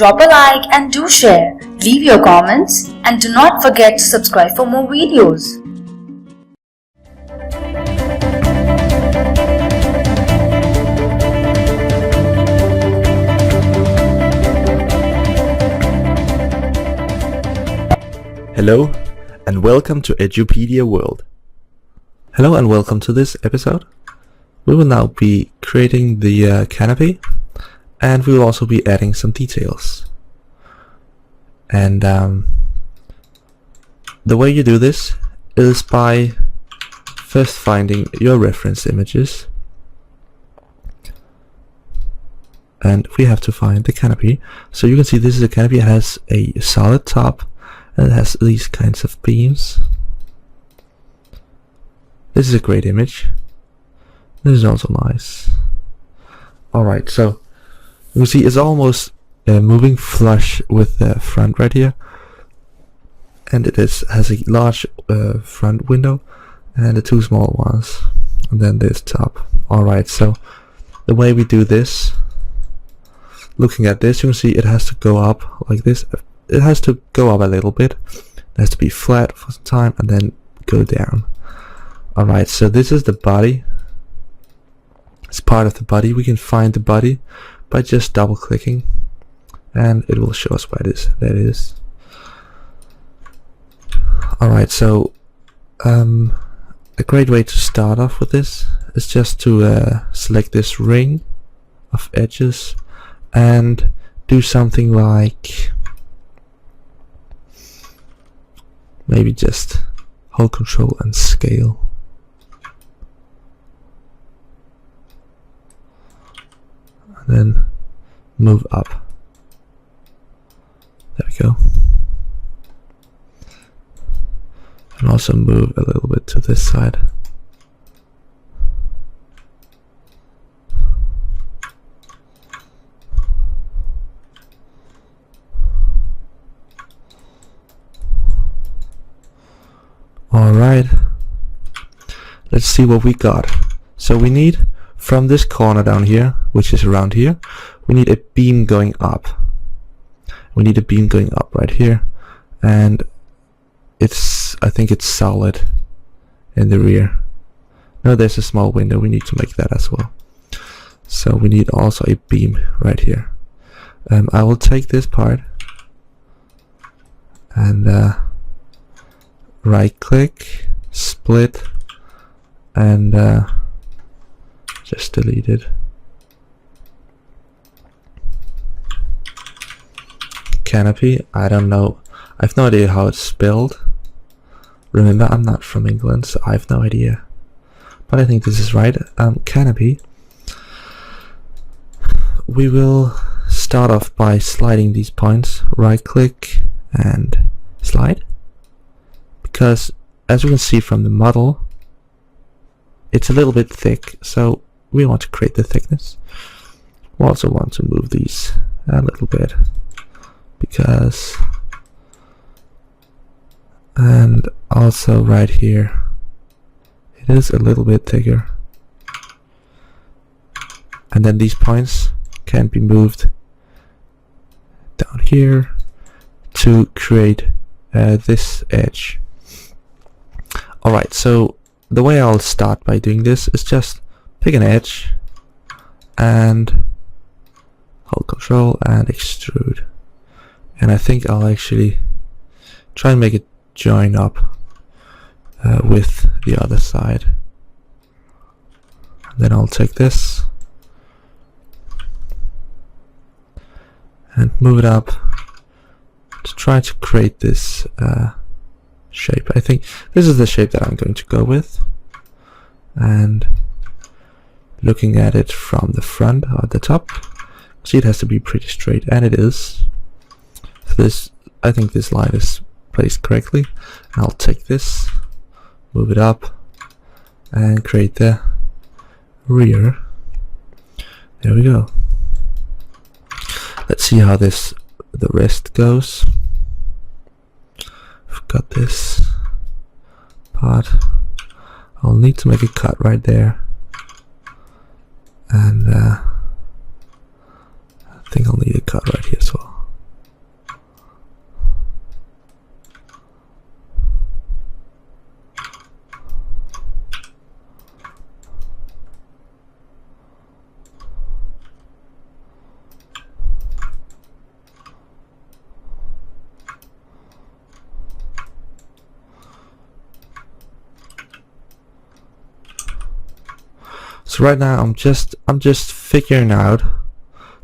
drop a like and do share. Leave your comments and do not forget to subscribe for more videos. Hello and welcome to Edupedia World. Hello and welcome to this episode. We will now be creating the canopy, and we will also be adding some details. And the way you do this is by first finding your reference images, and we have to find the canopy. So you can see this is a canopy. It has a solid top and it has these kinds of beams. This is a great image. This is also nice. Alright, so you can see it's almost moving flush with the front right here, and it has a large front window and the two small ones, and then this top. Alright, so the way we do this, looking at this, you can see it has to go up like this. It has to go up a little bit. It has to be flat for some time and then go down. Alright, so this is the body. It's part of the body. We can find the body by just double clicking, and it will show us where that is. Alright, so a great way to start off with this is just to select this ring of edges and do something like maybe just hold Control and scale. And then move up. There we go. And also move a little bit to this side. Alright, let's see what we got. So we need, from this corner down here, which is around here, we need a beam going up. We need a beam going up right here, and I think it's solid in the rear. No, there's a small window. We need to make that as well. So we need also a beam right here. I will take this part and right click, split, and just delete it. Canopy, I don't know. I have no idea how it's spelled. Remember, I'm not from England, so I have no idea. But I think this is right. Canopy. We will start off by sliding these points. Right click and slide. Because as you can see from the model, it's a little bit thick, so we want to create the thickness. We also want to move these a little bit, because, and also right here it is a little bit thicker, and then these points can be moved down here to create this edge. Alright, so the way I'll start by doing this is just pick an edge and hold Control and extrude. And I think I'll actually try and make it join up with the other side. And then I'll take this and move it up to try to create this shape. I think this is the shape that I'm going to go with, and looking at it from the front or the top, see it has to be pretty straight, and it is. So this, I think this line is placed correctly. I'll take this, move it up, and create the rear. There we go. Let's see how the rest goes. I've got this part. I'll need to make a cut right there, and I think I'll need a cut right here as well. So right now I'm just figuring out,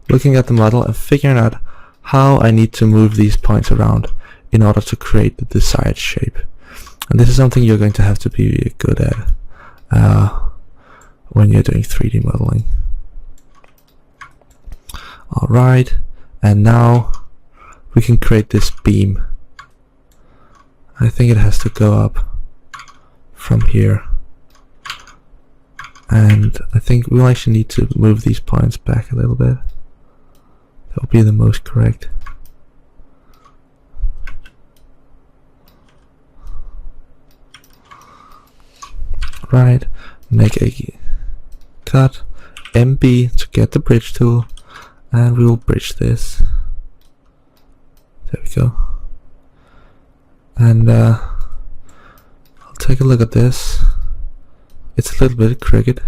looking at the model and figuring out how I need to move these points around in order to create the desired shape. And this is something you're going to have to be good at when you're doing 3D modeling. Alright, and now we can create this beam. I think it has to go up from here. And I think we'll actually need to move these points back a little bit. That will be the most correct. Right, make a cut, MB to get the bridge tool, and we will bridge this. There we go. And I'll take a look at this. It's a little bit crooked.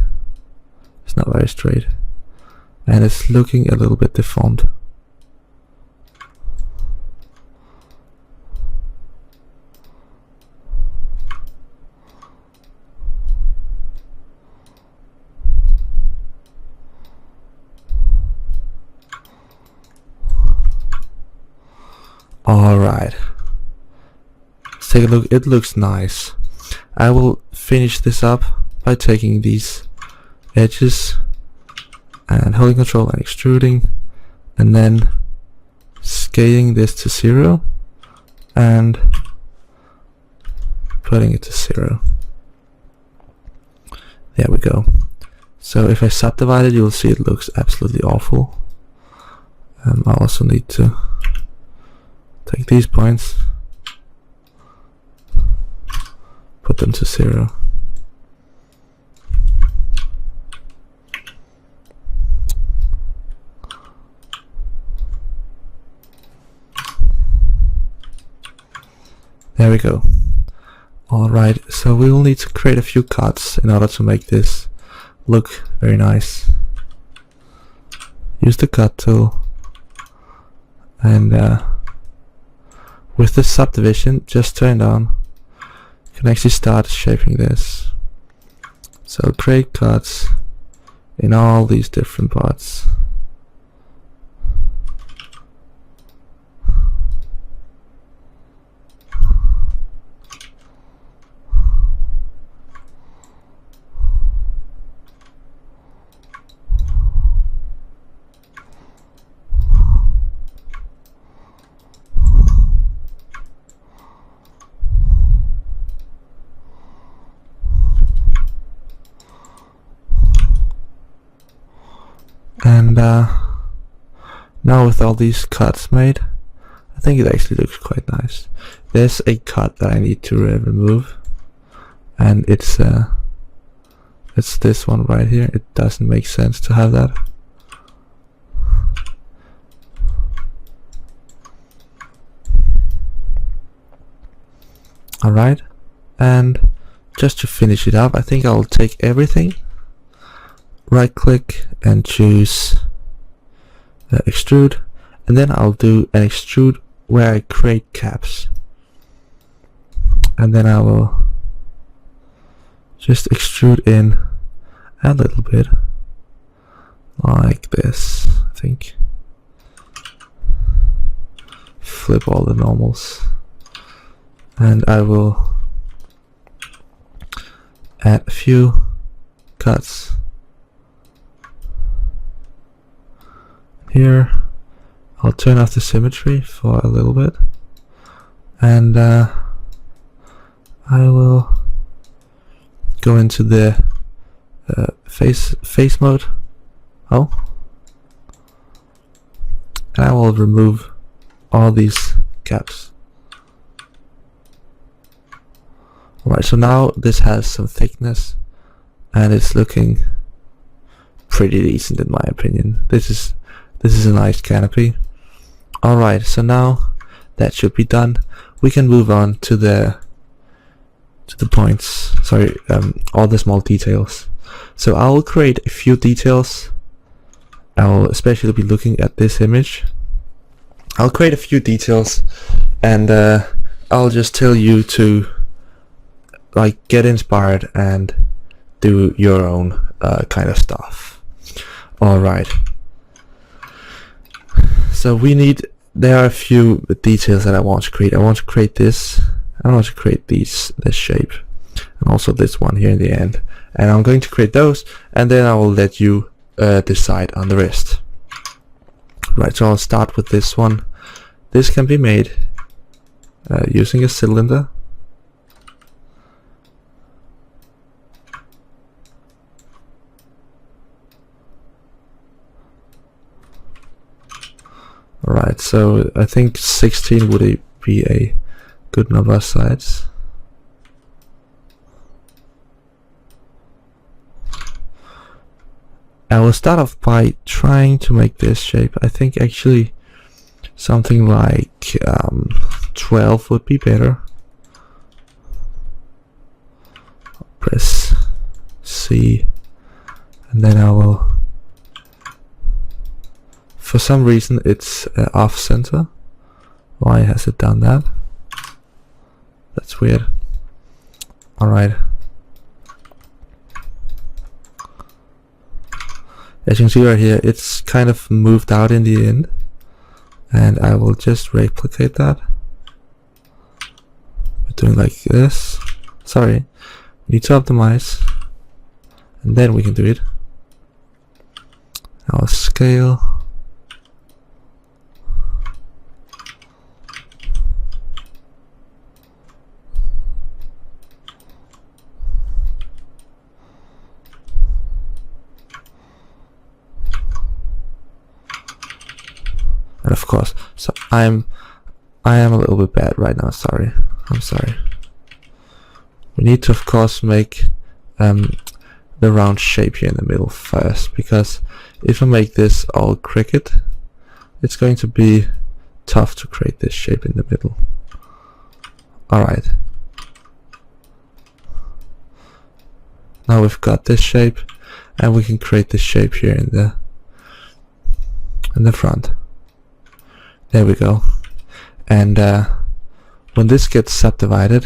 It's not very straight. And it's looking a little bit deformed. Alright. Let's take a look. It looks nice. I will finish this up by taking these edges and holding control and extruding, and then scaling this to 0 and putting it to 0. There we go. So if I subdivide it, you'll see it looks absolutely awful. I also need to take these points, put them to 0. There we go. Alright, so we will need to create a few cuts in order to make this look very nice. Use the cut tool, and with the subdivision just turned on, you can actually start shaping this. So create cuts in all these different parts. And now with all these cuts made, I think it actually looks quite nice. There's a cut that I need to remove, and it's this one right here. It doesn't make sense to have that. Alright, and just to finish it up, I think I'll take everything, right click and choose extrude, and then I'll do an extrude where I create caps, and then I will just extrude in a little bit like this. I think flip all the normals, and I will add a few cuts here. I'll turn off the symmetry for a little bit, and I will go into the face mode. And I will remove all these caps. Alright, so now this has some thickness and it's looking pretty decent in my opinion. This is a nice canopy. Alright, so now that should be done. We can move on to the points. Sorry, all the small details. So I will create a few details. I will especially be looking at this image. I'll create a few details, and I'll just tell you to like get inspired and do your own kind of stuff. Alright, so there are a few details that I want to create. I want to create this, I want to create this shape, and also this one here in the end, and I'm going to create those, and then I will let you decide on the rest. Right, so I'll start with this one. This can be made using a cylinder. Alright, so I think 16 would be a good number of sides. I will start off by trying to make this shape. I think actually something like 12 would be better. Press C, and then I will, for some reason it's off center. Why has it done that? That's weird. Alright. As you can see right here, it's kind of moved out in the end, and I will just replicate that. We're doing like this. Sorry, we need to optimize, and then we can do it. I'll scale. And of course, so I am a little bit bad right now. Sorry, I'm sorry. We need to of course make the round shape here in the middle first, because if I make this all cricket, it's going to be tough to create this shape in the middle. Alright, now we've got this shape, and we can create this shape here in the front. There we go. And when this gets subdivided,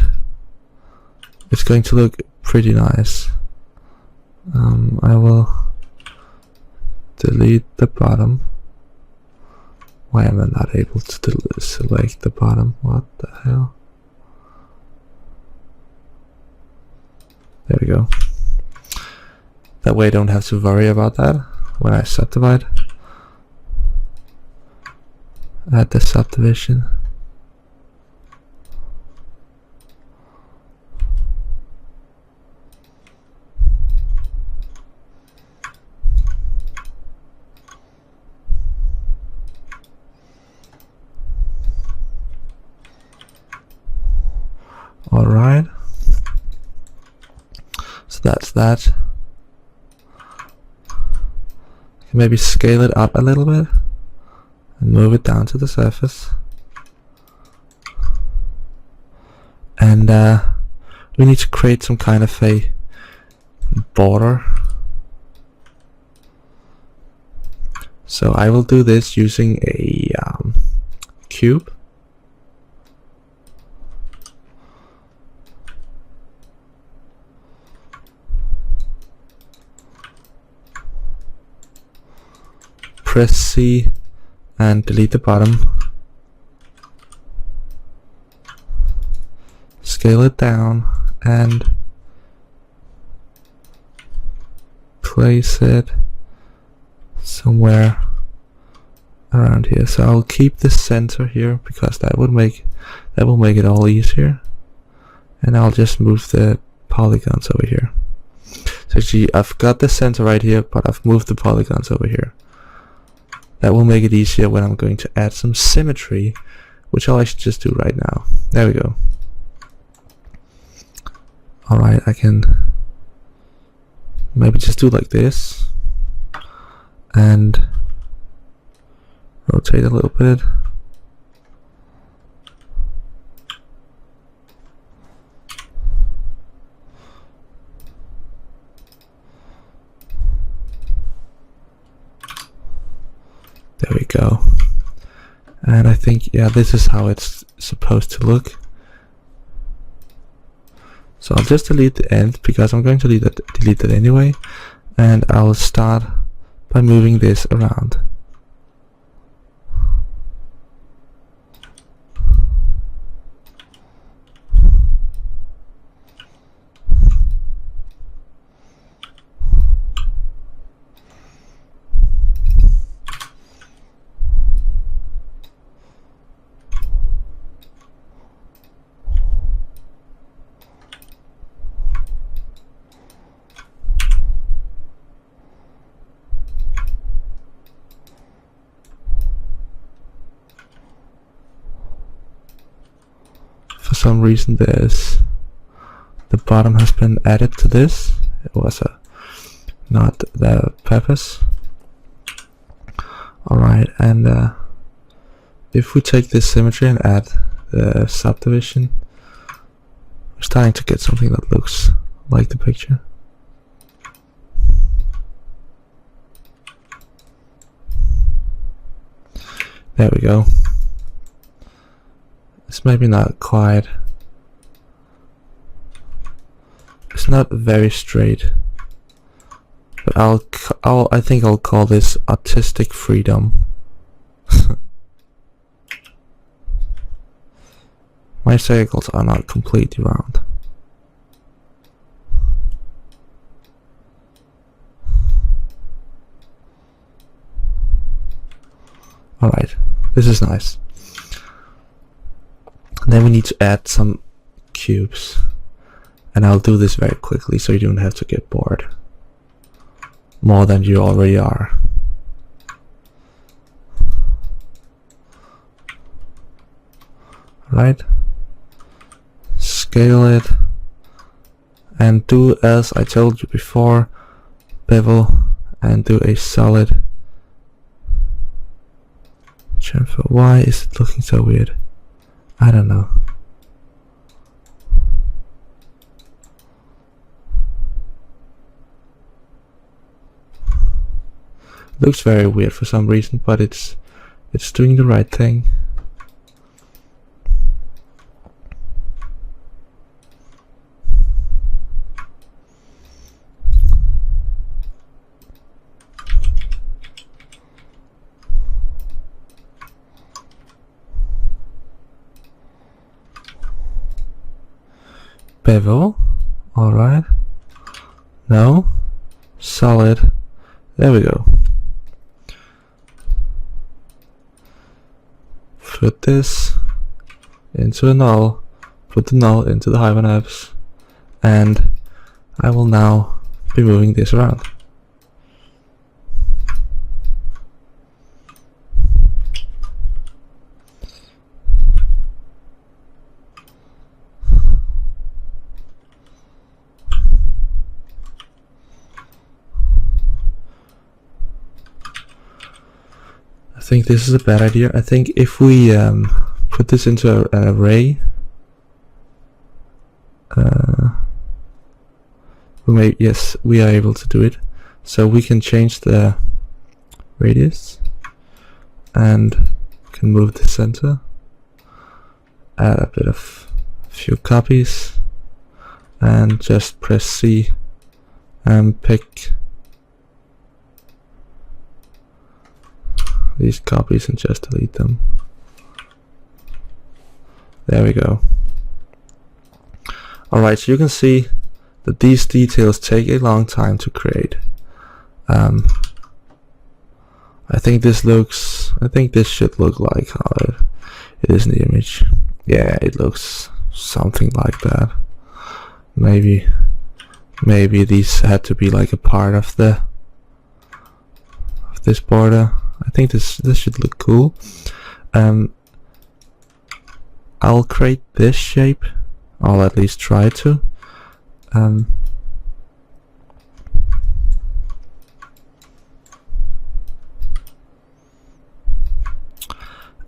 it's going to look pretty nice. I will delete the bottom. Why am I not able to select the bottom? What the hell? There we go. That way I don't have to worry about that when I subdivide. Add the subdivision. Alright, so that's that. Maybe scale it up a little bit and move it down to the surface, and we need to create some kind of a border. So I will do this using a cube. Press C and delete the bottom. Scale it down and place it somewhere around here. So I'll keep the center here because that will make it all easier, and I'll just move the polygons over here. So actually I've got the center right here, but I've moved the polygons over here. That will make it easier when I'm going to add some symmetry, which I'll actually just do right now. There we go. Alright, I can maybe just do like this and rotate a little bit. There we go. And I think, yeah, this is how it's supposed to look. So I'll just delete the end because I'm going to delete that anyway, and I'll start by moving this around. For some reason the bottom has been added to this. It was not the purpose. Alright, and if we take this symmetry and add the subdivision, we're starting to get something that looks like the picture. There we go. It's maybe not quite, it's not very straight, but I think I'll call this artistic freedom. My circles are not completely round. Alright, this is nice. Then we need to add some cubes, and I'll do this very quickly so you don't have to get bored more than you already are. Right, scale it and do as I told you before, bevel, and do a solid chamfer. Why is it looking so weird? I don't know. Looks very weird for some reason, but it's doing the right thing. Bevel, alright. No, solid. There we go. Put this into a null, put the null into the hyperlapse, and I will now be moving this around. I think this is a bad idea. I think if we put this into an array, yes, we are able to do it. So we can change the radius and can move the center, add a few copies, and just press C and pick these copies and just delete them. There we go. Alright, so you can see that these details take a long time to create. I think this should look like how it is in the image. Yeah, it looks something like that. Maybe these had to be like a part of this border. I think this should look cool. I'll create this shape. I'll at least try to. And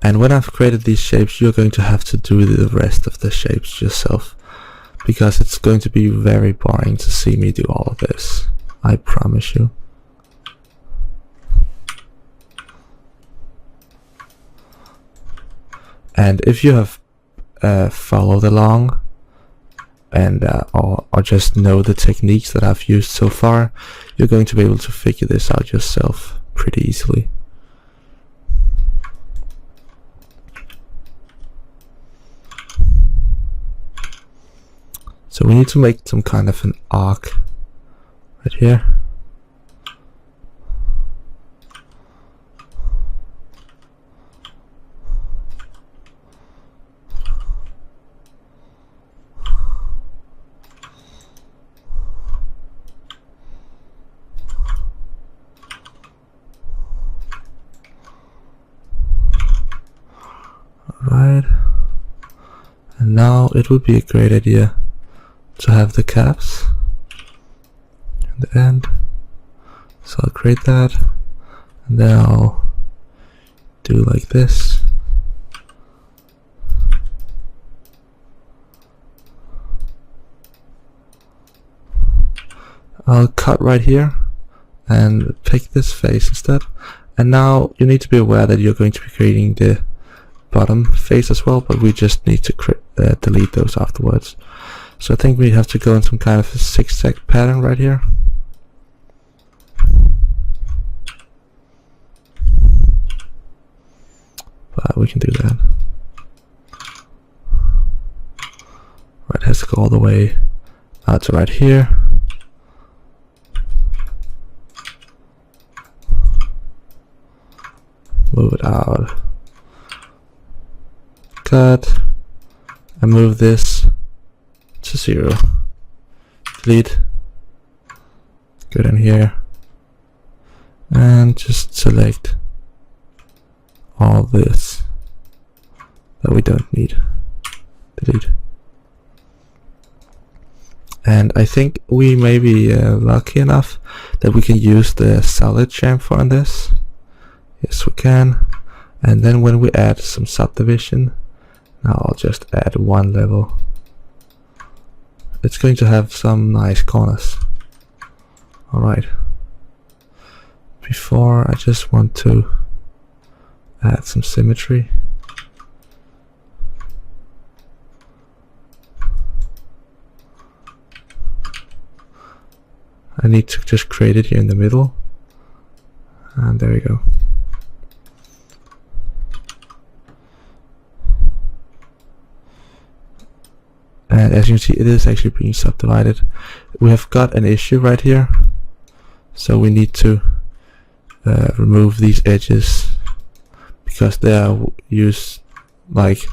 when I've created these shapes, you're going to have to do the rest of the shapes yourself, because it's going to be very boring to see me do all of this. I promise you. And if you have followed along and or just know the techniques that I've used so far, you're going to be able to figure this out yourself pretty easily. So we need to make some kind of an arc right here. Alright, and now it would be a great idea to have the caps in the end. So I'll create that, and then I'll do like this. I'll cut right here and pick this face instead. And now you need to be aware that you're going to be creating the bottom face as well, but we just need to delete those afterwards. So I think we have to go in some kind of a zigzag pattern right here. But we can do that. Right, has to go all the way out to right here. Move it out. Cut. And move this to 0. Delete. Go down here. And just select all this that we don't need. Delete. And I think we may be lucky enough that we can use the solid chamfer on this. Yes, we can. And then when we add some subdivision, now I'll just add one level. It's going to have some nice corners. Alright. Before, I just want to add some symmetry. I need to just create it here in the middle. And there we go. And as you can see, it is actually being subdivided. We have got an issue right here, so we need to remove these edges because they are used like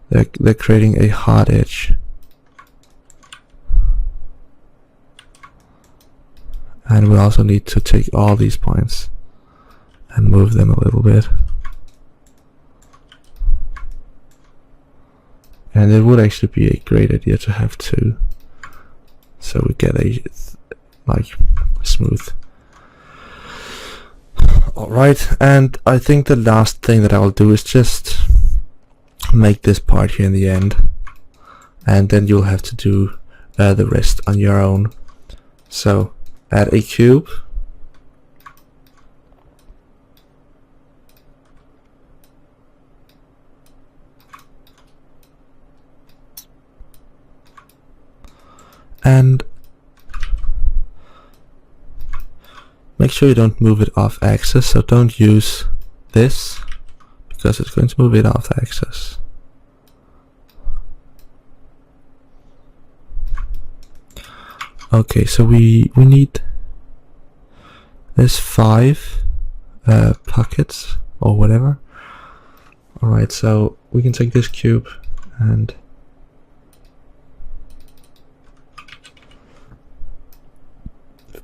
they're creating a hard edge. And we also need to take all these points and move them a little bit. And it would actually be a great idea to have two, so we get a like smooth. Alright, and I think the last thing that I will do is just make this part here in the end, and then you'll have to do the rest on your own. So add a cube. And make sure you don't move it off axis, so don't use this because it's going to move it off axis. Okay, so we need this 5 pockets or whatever. Alright, so we can take this cube and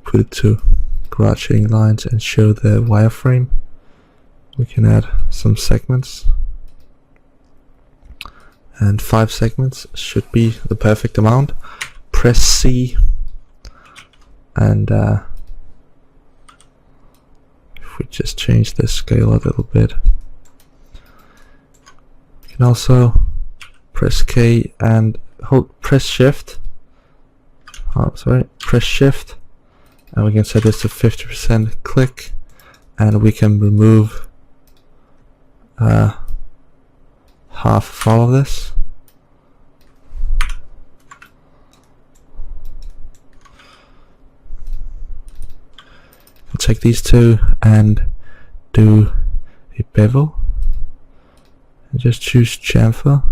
put it to garage shading lines and show the wireframe. We can add some segments, and 5 segments should be the perfect amount. Press C, and if we just change the scale a little bit, we can also press K and press Shift. Press Shift. And we can set this to 50%, click, and we can remove half of all of this. take these two and do a bevel, and just choose chamfer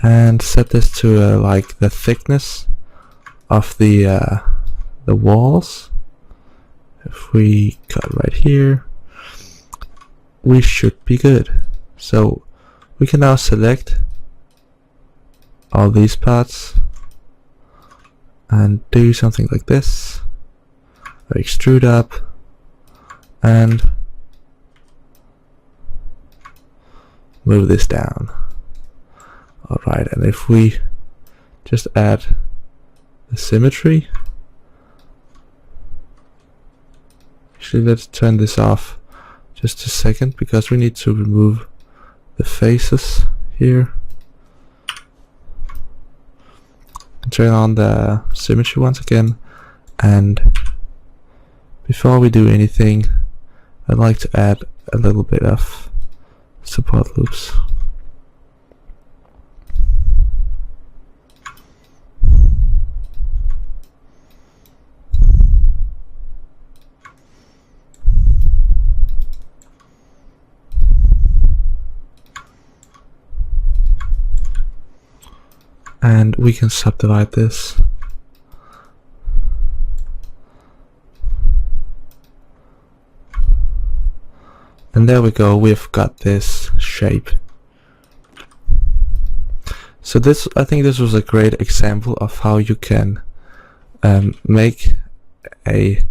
and set this to like the thickness of the walls. If we cut right here, we should be good. So we can now select all these parts and do something like this, or extrude up and move this down. Alright, and if we just add the symmetry, actually let's turn this off just a second because we need to remove the faces here. Turn on the symmetry once again, and before we do anything, I'd like to add a little bit of support loops. And we can subdivide this. And there we go, we've got this shape. So this, I think this was a great example of how you can make a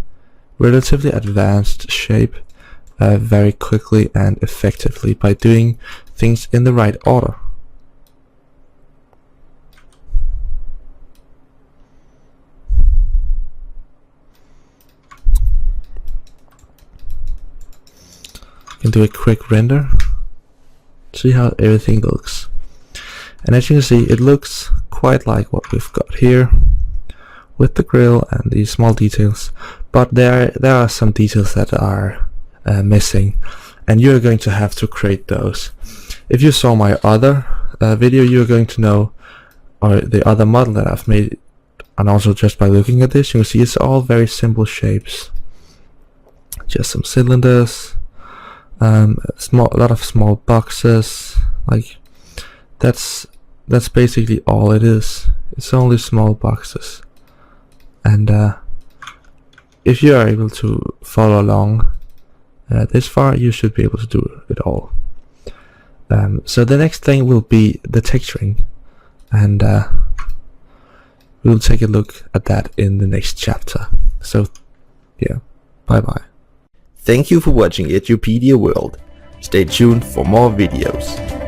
relatively advanced shape very quickly and effectively by doing things in the right order. Can do a quick render, see how everything looks, and as you can see, it looks quite like what we've got here with the grill and these small details, but there are some details that are missing, and you're going to have to create those. If you saw my other video, you're going to know, or the other model that I've made, and also just by looking at this, you can see it's all very simple shapes, just some cylinders, a lot of small boxes. Like that's basically all it is. It's only small boxes, and if you are able to follow along this far, you should be able to do it all. So the next thing will be the texturing, and we'll take a look at that in the next chapter. So yeah, bye bye. Thank you for watching Edupedia World. Stay tuned for more videos.